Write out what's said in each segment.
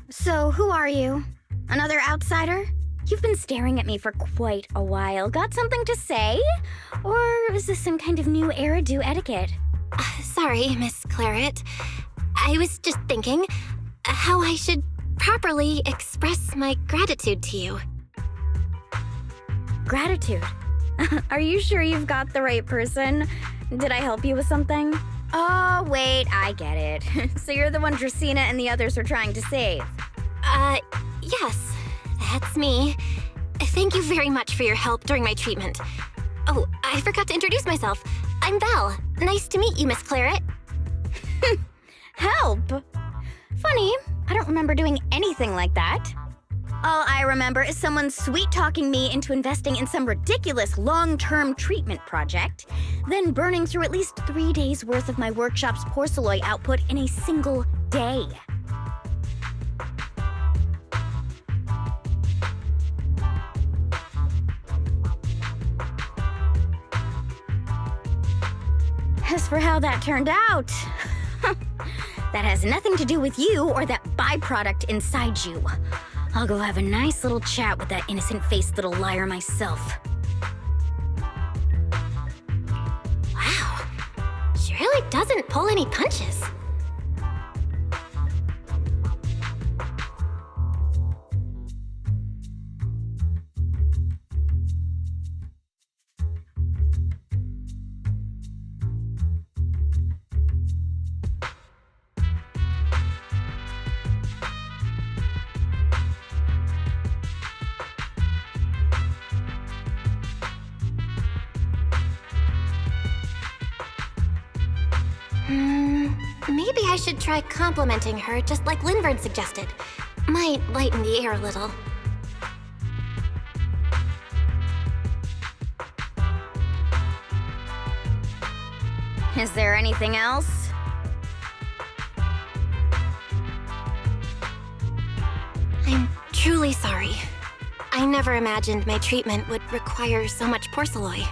So, who are you? Another outsider? You've been staring at me for quite a while. Got something to say? Or is this some kind of new era do etiquette? Sorry, Miss Claret. I was just thinking how I should properly express my gratitude to you. Gratitude? Are you sure you've got the right person? Did I help you with something? Oh, wait, I get it. So you're the one Dracaena and the others were trying to save. Yes, that's me. Thank you very much for your help during my treatment. Oh, I forgot to introduce myself. I'm Val. Nice to meet you, Miss Claret. Help? Funny, I don't remember doing anything like that. All I remember is someone sweet-talking me into investing in some ridiculous long-term treatment project, then burning through at least 3 days' worth of my workshop's porcelain output in a single day. As for how that turned out, that has nothing to do with you or that byproduct inside you. I'll go have a nice little chat with that innocent-faced little liar myself. Wow, she really doesn't pull any punches. Maybe I should try complimenting her just like Linvard suggested. Might lighten the air a little. Is there anything else? I'm truly sorry. I never imagined my treatment would require so much porcelain.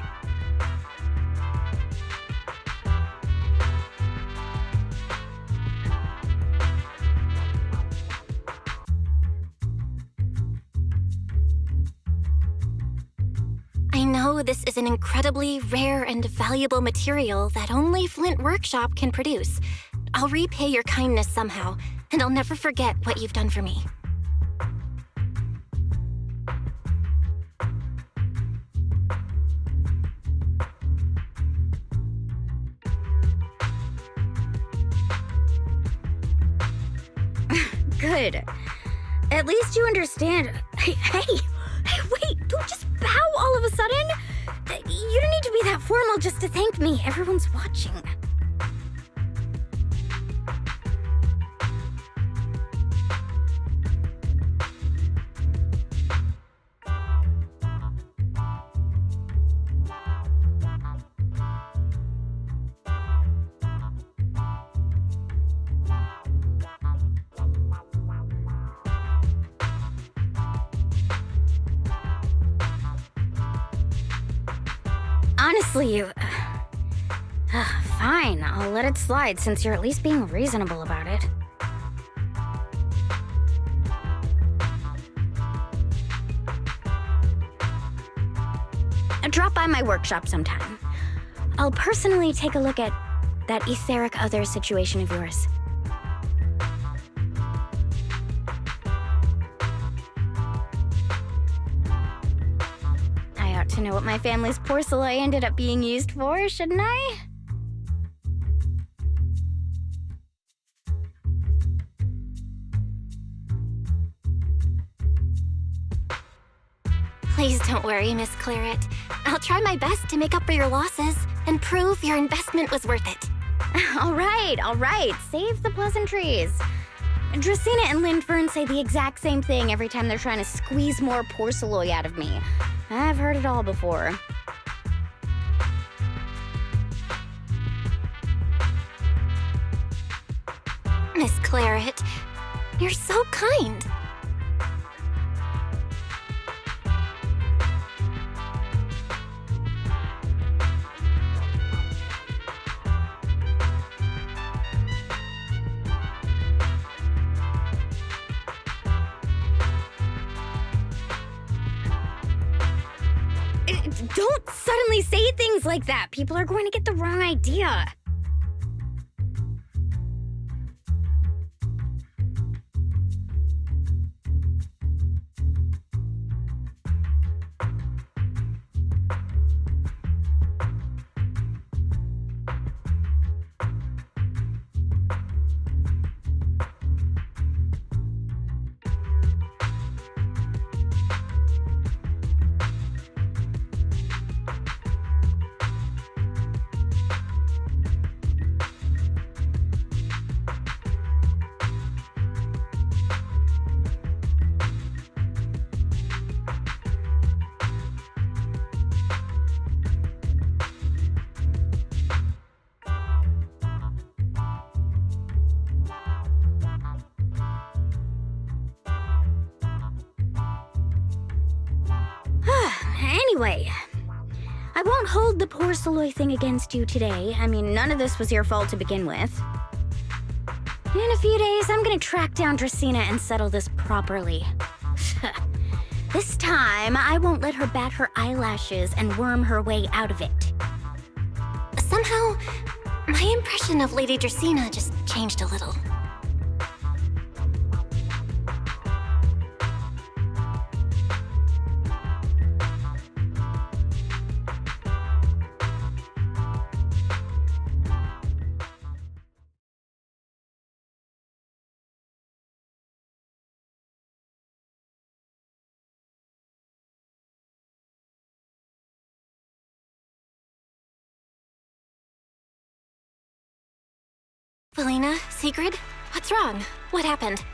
I know this is an incredibly rare and valuable material that only Flint Workshop can produce. I'll repay your kindness somehow, and I'll never forget what you've done for me. Good. At least you understand. Hey, wait, don't just bow all of a sudden. You don't need to be that formal just to thank me. Everyone's watching. Honestly, fine, I'll let it slide since you're at least being reasonable about it. Drop by my workshop sometime. I'll personally take a look at that etheric other situation of yours. I ought to know what my family's porcelain ended up being used for, shouldn't I? Please don't worry, Miss Claret. I'll try my best to make up for your losses and prove your investment was worth it. All right. Save the pleasantries. Dracaena and Lindvern say the exact same thing every time they're trying to squeeze more porcelain out of me. I've heard it all before. Miss Claret, you're so kind. Don't suddenly say things like that. People are going to get the wrong idea. Anyway, I won't hold the poor Saloy thing against you today. I mean, none of this was your fault to begin with. In a few days, I'm gonna track down Dracaena and settle this properly. This time, I won't let her bat her eyelashes and worm her way out of it. Somehow, my impression of Lady Dracaena just changed a little. Valina, Sigrid, what's wrong? What happened?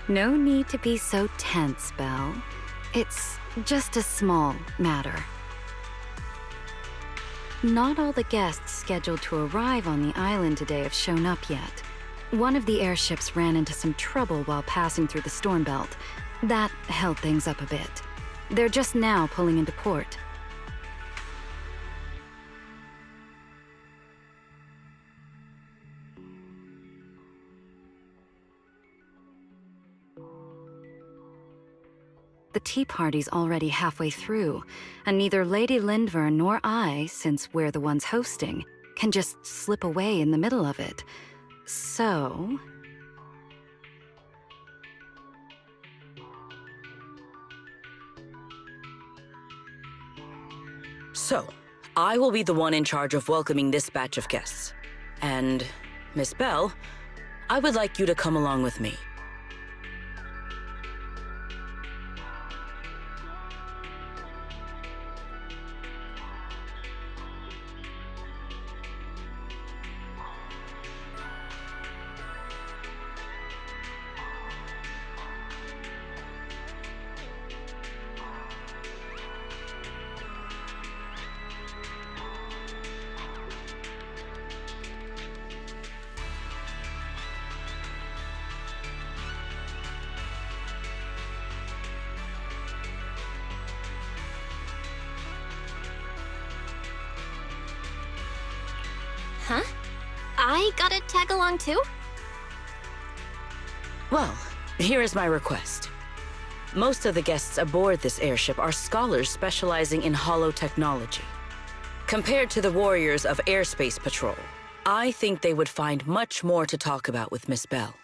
No need to be so tense, Belle. It's just a small matter. Not all the guests scheduled to arrive on the island today have shown up yet. One of the airships ran into some trouble while passing through the storm belt. That held things up a bit. They're just now pulling into port. The tea party's already halfway through, and neither Lady Lindver nor I, since we're the ones hosting, can just slip away in the middle of it. So... So, I will be the one in charge of welcoming this batch of guests. And, Miss Belle, I would like you to come along with me. Huh? I gotta tag along too? Well, here is my request. Most of the guests aboard this airship are scholars specializing in holotechnology. Compared to the warriors of Airspace Patrol, I think they would find much more to talk about with Miss Belle.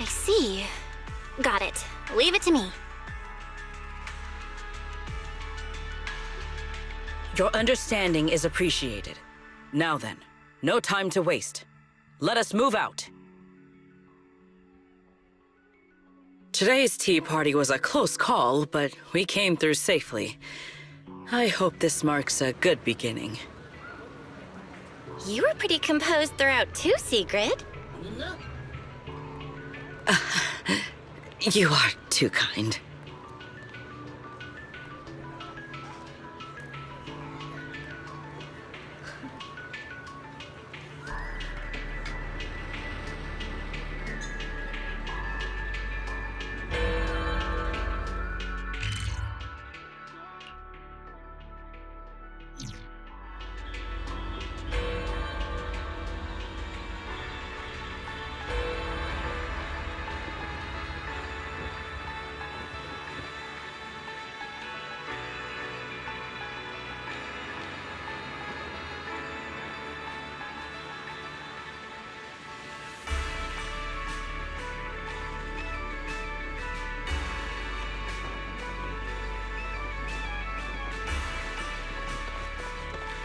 I see. Got it. Leave it to me. Your understanding is appreciated. Now then, no time to waste. Let us move out. Today's tea party was a close call, but we came through safely. I hope this marks a good beginning. You were pretty composed throughout too, Sigrid. You are too kind.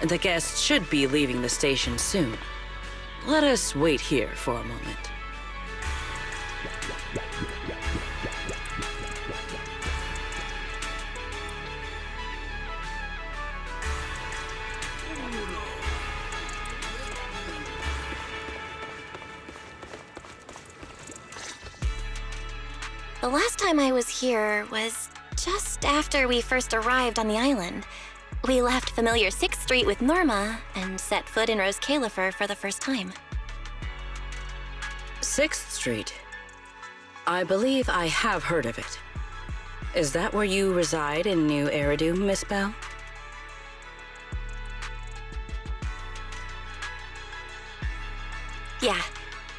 The guests should be leaving the station soon. Let us wait here for a moment. The last time I was here was just after we first arrived on the island. We left familiar 6th Street with Norma and set foot in Rose Califer for the first time. 6th Street. I believe I have heard of it. Is that where you reside in New Eridu, Miss Bell? Yeah.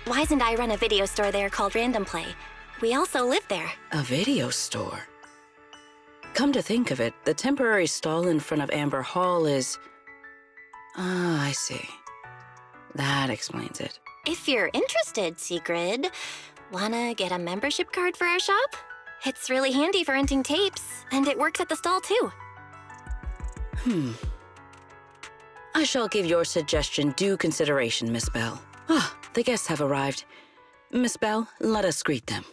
Wise and I run a video store there called Random Play. We also live there. A video store? Come to think of it, the temporary stall in front of Amber Hall is... Ah, I see. That explains it. If you're interested, Sigrid, wanna get a membership card for our shop? It's really handy for renting tapes, and it works at the stall too. I shall give your suggestion due consideration, Miss Bell. Ah, the guests have arrived. Miss Bell, let us greet them.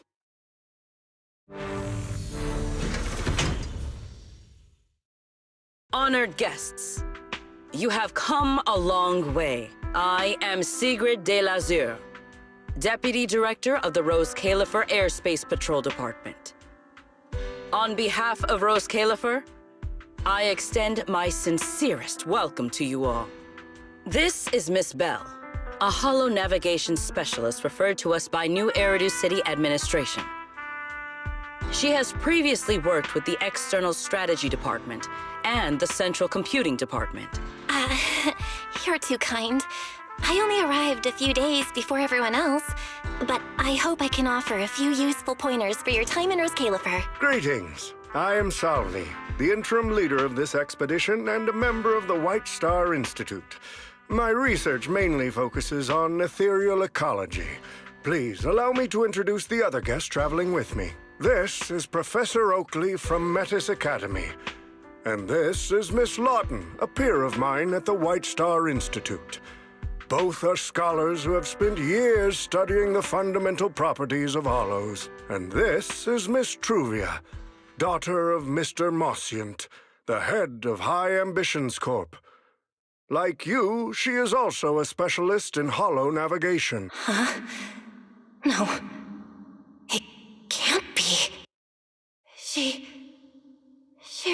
Honored guests, you have come a long way. I am Sigrid de Lazure, Deputy Director of the Rose Califer Airspace Patrol Department. On behalf of Rose Califer, I extend my sincerest welcome to you all. This is Miss Bell, a holo navigation specialist referred to us by New Eridu City Administration. She has previously worked with the External Strategy Department and the Central Computing Department. You're too kind. I only arrived a few days before everyone else, but I hope I can offer a few useful pointers for your time in Rose Califer. Greetings. I am Salvi, the interim leader of this expedition and a member of the White Star Institute. My research mainly focuses on ethereal ecology. Please allow me to introduce the other guests traveling with me. This is Professor Oakley from Metis Academy. And this is Miss Lawton, a peer of mine at the White Star Institute. Both are scholars who have spent years studying the fundamental properties of hollows. And this is Miss Truvia, daughter of Mr. Mossient, the head of High Ambitions Corp. Like you, she is also a specialist in hollow navigation. Huh? No. It can't be. She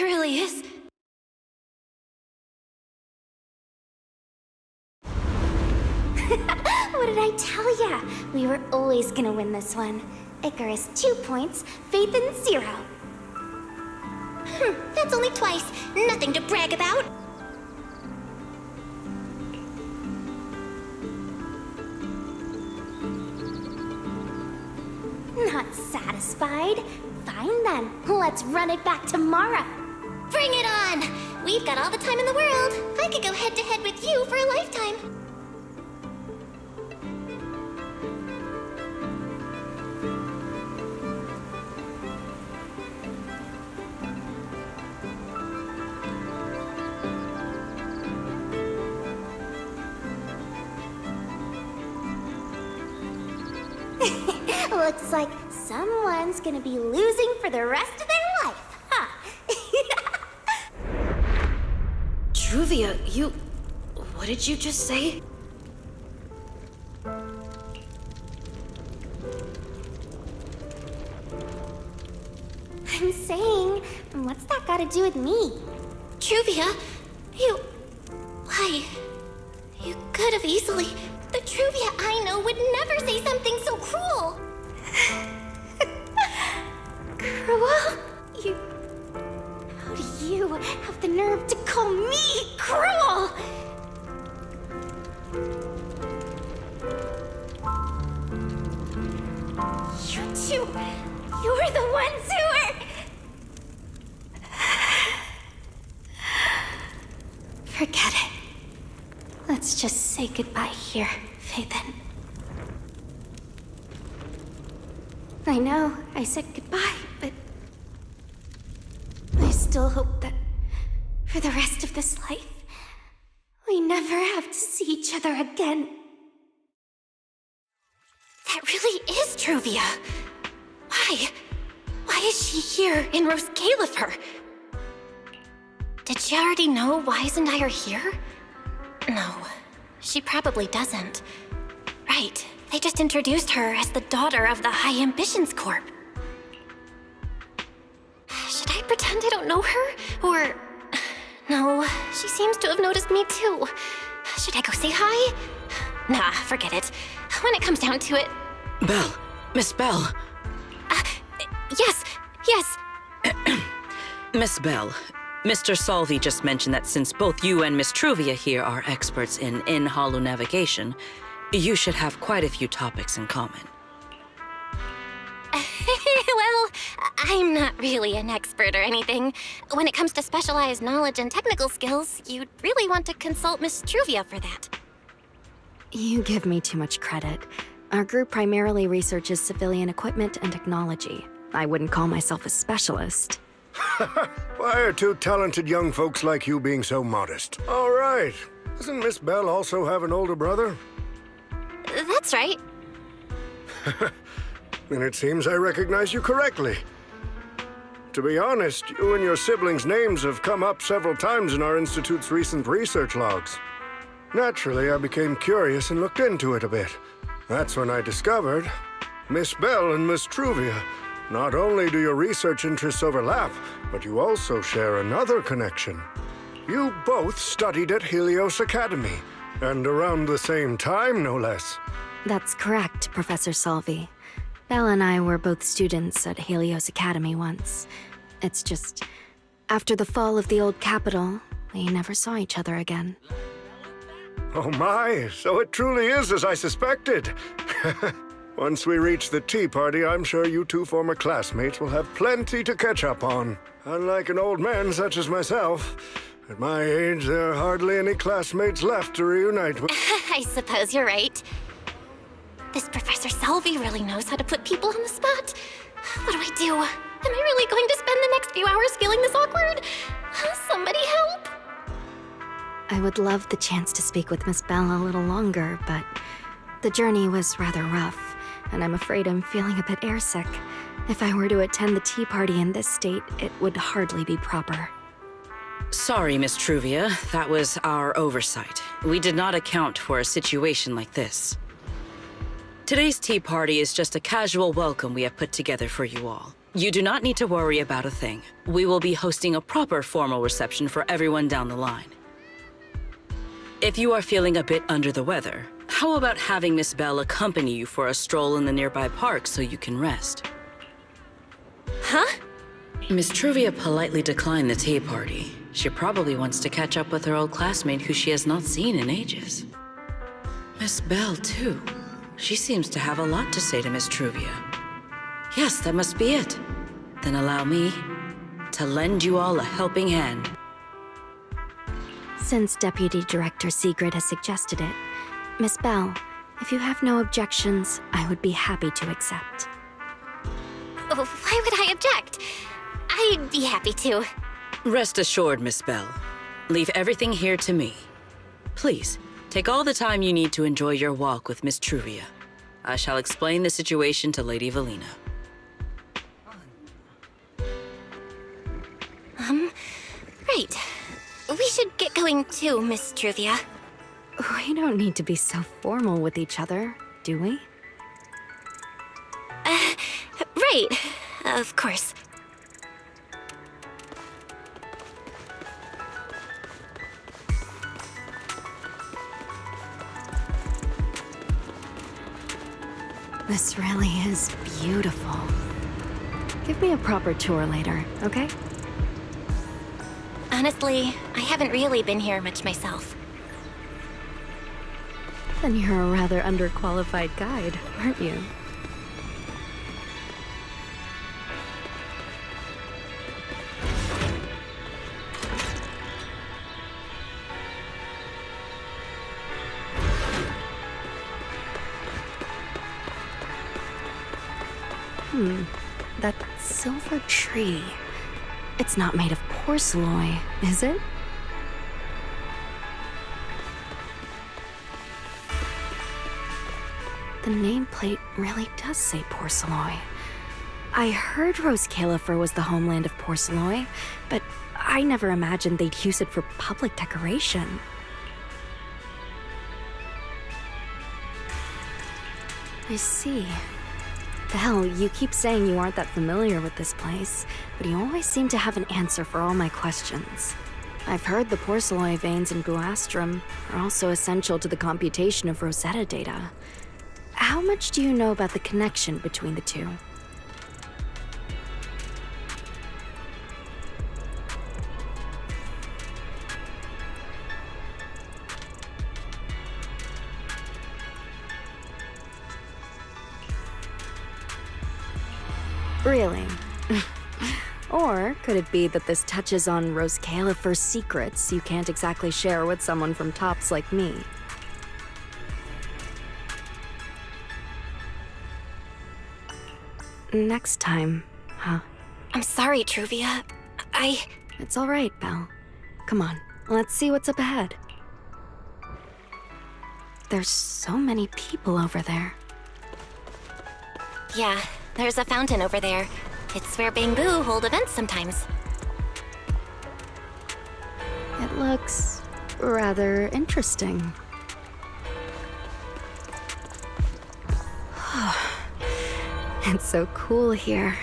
really is. What did I tell ya? We were always gonna win this one. Icarus 2 points, Phaethon 0. That's only twice. Nothing to brag about. Not satisfied? Fine then, let's run it back tomorrow. Bring it on! We've got all the time in the world. I could go head-to-head with you for a lifetime. Looks like someone's gonna be losing for the rest of their life, huh? Truvia, what did you just say? I'm saying, what's that got to do with me? Truvia, why? You could have easily... The Truvia I know would never say something so cruel. Cruel? How do you have the nerve to call me cruel? You two, you're the ones who are... Forget it. Let's just say goodbye here, Phaethon. I know I said goodbye, but I still hope that for the rest of this life, never have to see each other again. That really is Truvia. Why? Why is she here in Rose Califer? Did she already know Wise and I are here? No, she probably doesn't. Right, they just introduced her as the daughter of the High Ambitions Corp. Should I pretend I don't know her? Or... No, she seems to have noticed me too. Should I go say hi? Nah, forget it. When it comes down to it... Belle! Miss Belle! Yes. Miss Belle, Mr. Salvi just mentioned that since both you and Miss Truvia here are experts in in-hollow navigation, you should have quite a few topics in common. Well, I'm not really an expert or anything. When it comes to specialized knowledge and technical skills, you'd really want to consult Miss Truvia for that. You give me too much credit. Our group primarily researches civilian equipment and technology. I wouldn't call myself a specialist. Why are two talented young folks like you being so modest? All right. Doesn't Miss Belle also have an older brother? That's right. Then it seems I recognize you correctly. To be honest, you and your siblings' names have come up several times in our Institute's recent research logs. Naturally, I became curious and looked into it a bit. That's when I discovered Miss Belle and Miss Truvia. Not only do your research interests overlap, but you also share another connection. You both studied at Helios Academy, and around the same time, no less. That's correct, Professor Salvi. Belle and I were both students at Helios Academy once. It's just, after the fall of the old capital, we never saw each other again. Oh my, so it truly is as I suspected. Once we reach the tea party, I'm sure you two former classmates will have plenty to catch up on. Unlike an old man such as myself, at my age, there are hardly any classmates left to reunite with. I suppose you're right. This Professor Salvi really knows how to put people on the spot. What do I do? Am I really going to spend the next few hours feeling this awkward? Somebody help! I would love the chance to speak with Miss Belle a little longer, but the journey was rather rough, and I'm afraid I'm feeling a bit airsick. If I were to attend the tea party in this state, it would hardly be proper. Sorry, Miss Truvia. That was our oversight. We did not account for a situation like this. Today's tea party is just a casual welcome we have put together for you all. You do not need to worry about a thing. We will be hosting a proper formal reception for everyone down the line. If you are feeling a bit under the weather, how about having Miss Belle accompany you for a stroll in the nearby park so you can rest? Huh? Miss Truvia politely declined the tea party. She probably wants to catch up with her old classmate who she has not seen in ages. Miss Belle, too. She seems to have a lot to say to Miss Truvia. Yes, that must be it. Then allow me to lend you all a helping hand. Since Deputy Director Sigrid has suggested it, Miss Belle, if you have no objections, I would be happy to accept. Oh, why would I object? I'd be happy to. Rest assured, Miss Belle. Leave everything here to me. Please, take all the time you need to enjoy your walk with Miss Truvia. I shall explain the situation to Lady Valina. Right. We should get going too, Miss Truvia. We don't need to be so formal with each other, do we? Right. Of course. This really is beautiful. Give me a proper tour later, okay? Honestly, I haven't really been here much myself. Then you're a rather underqualified guide, aren't you? That silver tree. It's not made of porcelain, is it? The nameplate really does say Porceloy. I heard Roscalifer was the homeland of Porceloy, but I never imagined they'd use it for public decoration. I see. Belle, you keep saying you aren't that familiar with this place, but you always seem to have an answer for all my questions. I've heard the Porceloy veins in Buastrum are also essential to the computation of Rosetta data. How much do you know about the connection between the two? Really? Or could it be that this touches on Roscalifer's secrets you can't exactly share with someone from Tops like me? Next time, huh? I'm sorry, Truvia. It's all right, Belle. Come on, let's see what's up ahead. There's so many people over there. Yeah, there's a fountain over there. It's where Bangbu hold events sometimes. It looks rather interesting. It's so cool here,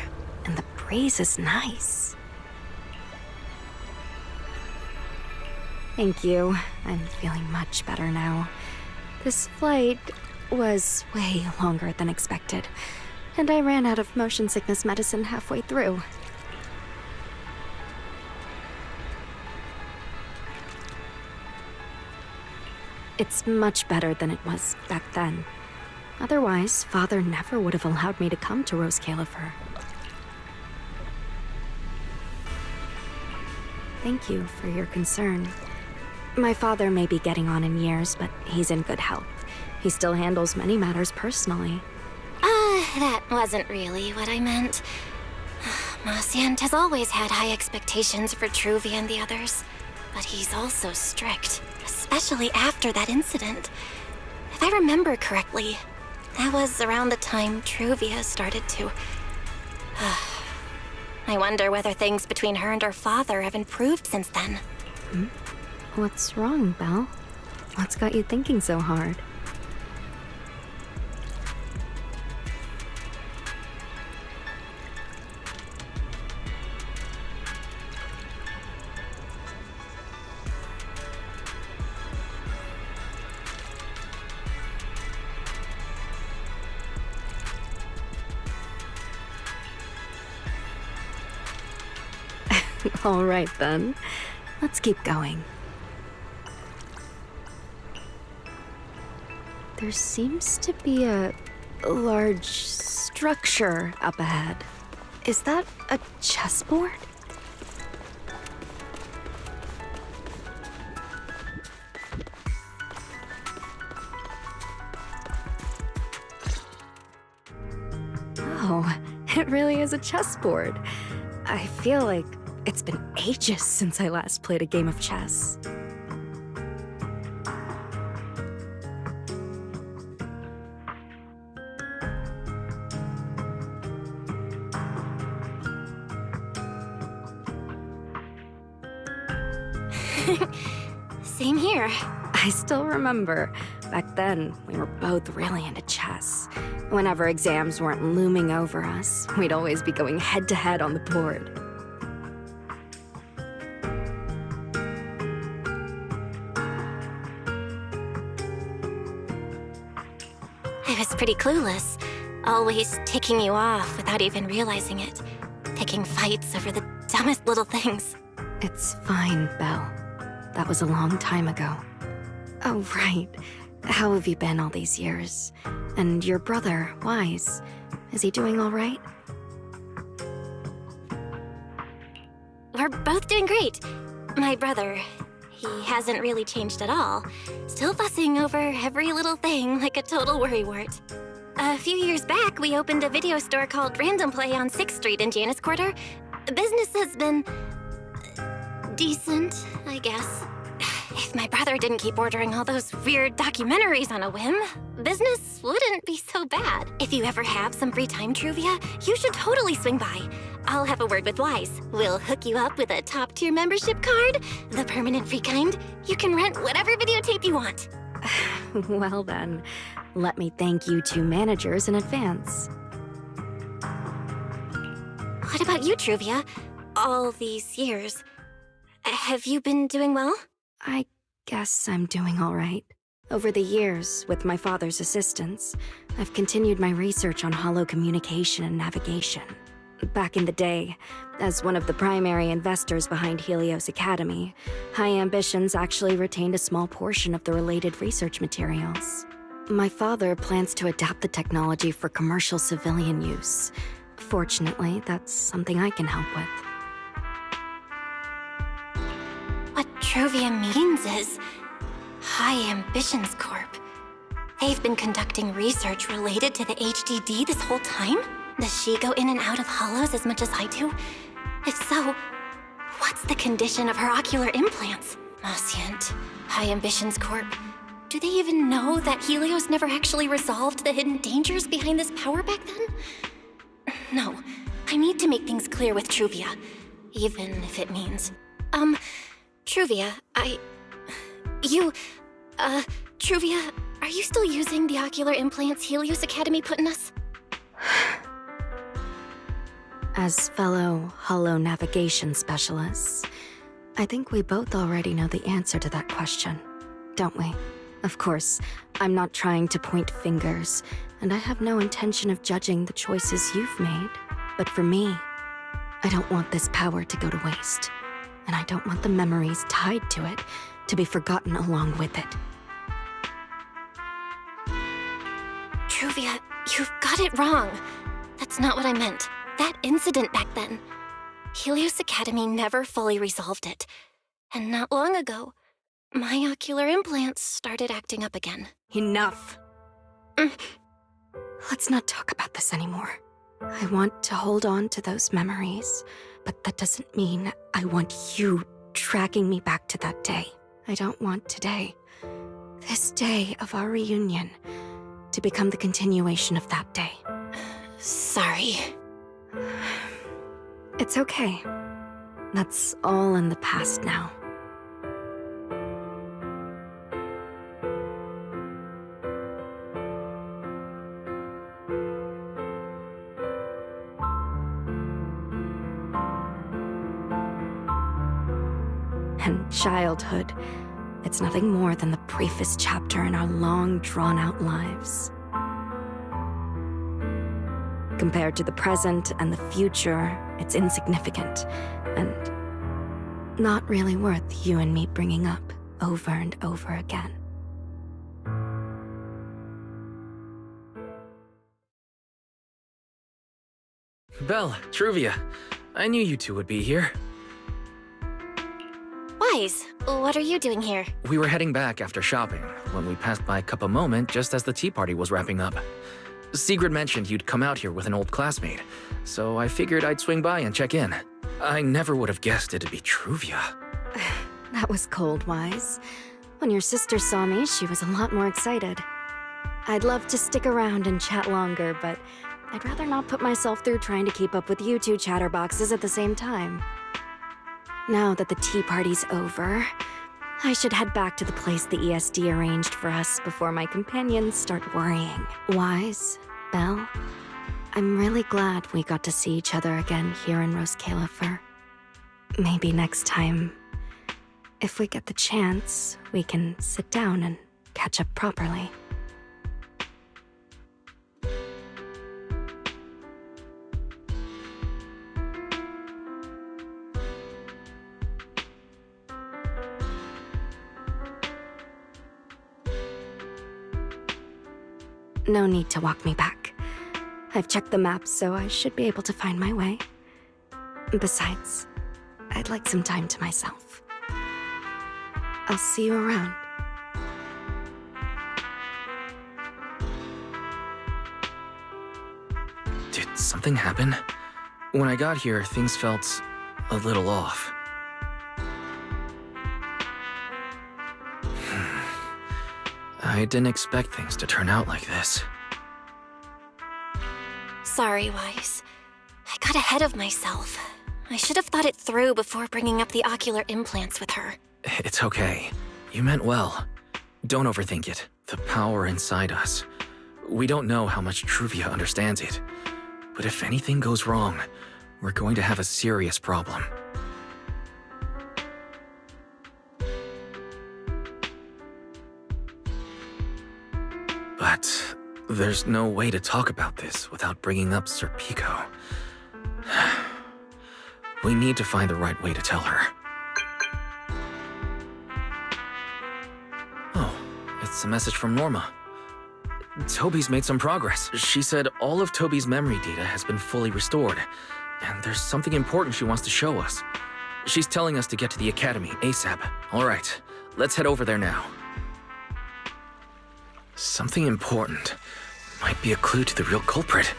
and the breeze is nice. Thank you. I'm feeling much better now. This flight was way longer than expected, and I ran out of motion sickness medicine halfway through. It's much better than it was back then. Otherwise, Father never would have allowed me to come to Roscalifer. Thank you for your concern. My father may be getting on in years, but he's in good health. He still handles many matters personally. That wasn't really what I meant. Marciant has always had high expectations for Truvia and the others, but he's also strict, especially after that incident. If I remember correctly, that was around the time Truvia started to... I wonder whether things between her and her father have improved since then. What's wrong, Belle? What's got you thinking so hard? All right, then. Let's keep going. There seems to be a large structure up ahead. Is that a chessboard? Oh, it really is a chessboard. I feel like it's been ages since I last played a game of chess. Same here. I still remember. Back then, we were both really into chess. Whenever exams weren't looming over us, we'd always be going head-to-head on the board. I was pretty clueless, always ticking you off without even realizing it, picking fights over the dumbest little things. It's fine, Belle. That was a long time ago. Oh, right. How have you been all these years? And your brother, Wise, is he doing all right? We're both doing great. My brother, he hasn't really changed at all. Still fussing over every little thing like a total worrywart. A few years back, we opened a video store called Random Play on 6th Street in Janus Quarter. Business has been... decent, I guess. If my brother didn't keep ordering all those weird documentaries on a whim, business wouldn't be so bad. If you ever have some free time, Truvia, you should totally swing by. I'll have a word with Wise. We'll hook you up with a top-tier membership card, the permanent free kind. You can rent whatever videotape you want. Well then, let me thank you two managers in advance. What about you, Truvia? All these years, have you been doing well? I guess I'm doing all right. Over the years, with my father's assistance, I've continued my research on holo communication and navigation. Back in the day, as one of the primary investors behind Helios Academy, High Ambitions actually retained a small portion of the related research materials. My father plans to adapt the technology for commercial civilian use. Fortunately, that's something I can help with. What Truvia means is High Ambitions Corp. They've been conducting research related to the HDD this whole time? Does she go in and out of holos as much as I do? If so, what's the condition of her ocular implants? Moscient, High Ambitions Corp. Do they even know that Helios never actually resolved the hidden dangers behind this power back then? No, I need to make things clear with Truvia, even if it means... Truvia, Truvia, are you still using the ocular implants Helios Academy put in us? As fellow holo navigation specialists, I think we both already know the answer to that question, don't we? Of course, I'm not trying to point fingers, and I have no intention of judging the choices you've made. But for me, I don't want this power to go to waste, and I don't want the memories tied to it to be forgotten along with it. Truvia, you've got it wrong. That's not what I meant. That incident back then. Helios Academy never fully resolved it. And not long ago, my ocular implants started acting up again. Enough! Let's not talk about this anymore. I want to hold on to those memories, but that doesn't mean I want you dragging me back to that day. I don't want today, this day of our reunion, to become the continuation of that day. Sorry. It's okay. That's all in the past now. And childhood, it's nothing more than the briefest chapter in our long, drawn-out lives. Compared to the present and the future, it's insignificant, and not really worth you and me bringing up over and over again. Belle, Truvia, I knew you two would be here. Wise, what are you doing here? We were heading back after shopping when we passed by HOPPE Moment just as the tea party was wrapping up. Sigrid mentioned you'd come out here with an old classmate, so I figured I'd swing by and check in. I never would have guessed it'd be Truvia. That was cold, Wise. When your sister saw me, she was a lot more excited. I'd love to stick around and chat longer, but I'd rather not put myself through trying to keep up with you two chatterboxes at the same time. Now that the tea party's over, I should head back to the place the ESD arranged for us before my companions start worrying. Wise, Belle, I'm really glad we got to see each other again here in Roskilde. Maybe next time, if we get the chance, we can sit down and catch up properly. No need to walk me back. I've checked the map, so I should be able to find my way. Besides, I'd like some time to myself. I'll see you around. Did something happen? When I got here, things felt a little off. I didn't expect things to turn out like this. Sorry, Wise. I got ahead of myself. I should have thought it through before bringing up the ocular implants with her. It's okay. You meant well. Don't overthink it. The power inside us. We don't know how much Truvia understands it. But if anything goes wrong, we're going to have a serious problem. But there's no way to talk about this without bringing up Sir Pico. We need to find the right way to tell her. Oh, it's a message from Norma. Toby's made some progress. She said all of Toby's memory data has been fully restored, and there's something important she wants to show us. She's telling us to get to the academy ASAP. All right, let's head over there now. Something important. Might be a clue to the real culprit.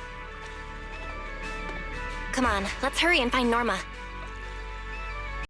Come on, let's hurry and find Norma.